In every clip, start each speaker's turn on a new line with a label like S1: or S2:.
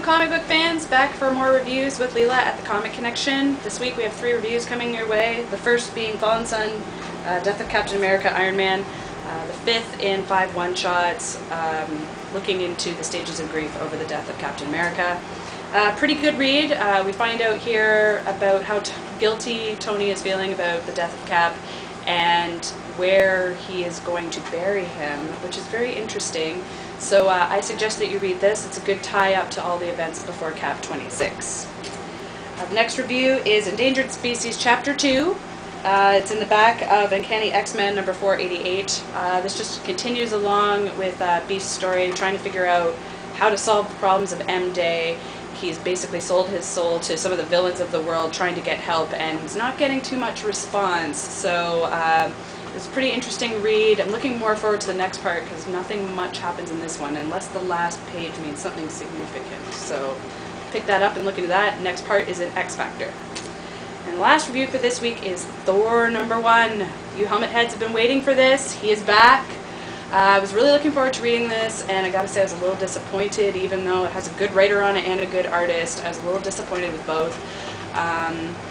S1: Hello comic book fans, back for more reviews with Leila at the Comic Connection. This week we have 3 reviews coming your way. The first being Fallen Sun, Death of Captain America, Iron Man. The 5th in 5 one-shots, looking into the stages of grief over the death of Captain America. Pretty good read. We find out here about how guilty Tony is feeling about the death of Cap and where he is going to bury him, which is very interesting. So I suggest that you read this. It's a good tie-up to all the events before Cap 26. The next review is Endangered Species Chapter 2. It's in the back of Uncanny X-men number 488. This just continues along with Beast's story, trying to figure out how to solve the problems of M-Day. He's basically sold his soul to some of the villains of the world, trying to get help, and he's not getting too much response. So it's a pretty interesting read. I'm looking more forward to the next part because nothing much happens in this one unless the last page means something significant. So pick that up and look into that. Next part is an X Factor. And the last review for this week is Thor number 1. You helmet heads have been waiting for this. He is back. I was really looking forward to reading this, and I gotta say I was a little disappointed, even though it has a good writer on it and a good artist. I was a little disappointed with both.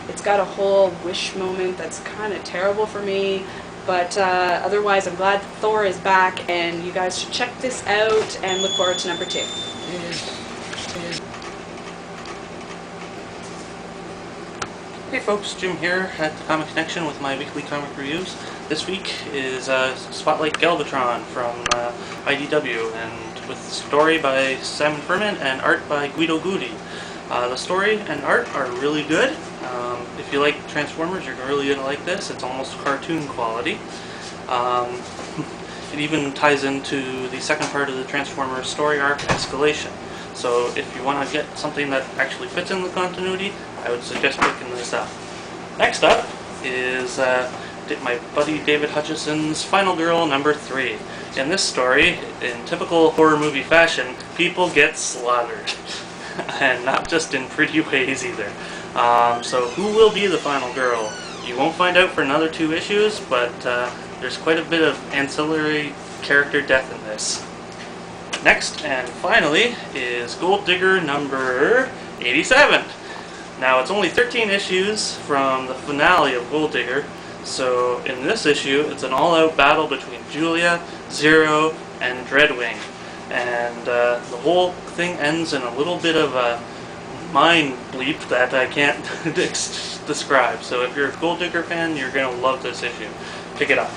S1: It's got a whole wish moment that's kind of terrible for me, but otherwise I'm glad Thor is back, and you guys should check this out and look forward to number 2.
S2: Hey folks, Jim here at the Comic Connection with my weekly comic reviews. This week is Spotlight Galvatron from IDW, and with story by Simon Furman and art by Guido Guidi. The story and art are really good. If you like Transformers, you're really going to like this. It's almost cartoon quality. It even ties into the second part of the Transformers story arc, Escalation. So if you want to get something that actually fits in the continuity, I would suggest picking this up. Next up is my buddy David Hutchison's Final Girl number 3. In this story, in typical horror movie fashion, people get slaughtered. And not just in pretty ways either. So who will be the final girl? You won't find out for another 2 issues, but there's quite a bit of ancillary character death in this. Next, and finally, is Gold Digger number 87. Now, it's only 13 issues from the finale of Gold Digger, so in this issue, it's an all-out battle between Julia, Zero, and Dreadwing. And the whole thing ends in a little bit of a mind bleep that I can't describe. So if you're a Gold Digger fan, you're going to love this issue. Pick it up.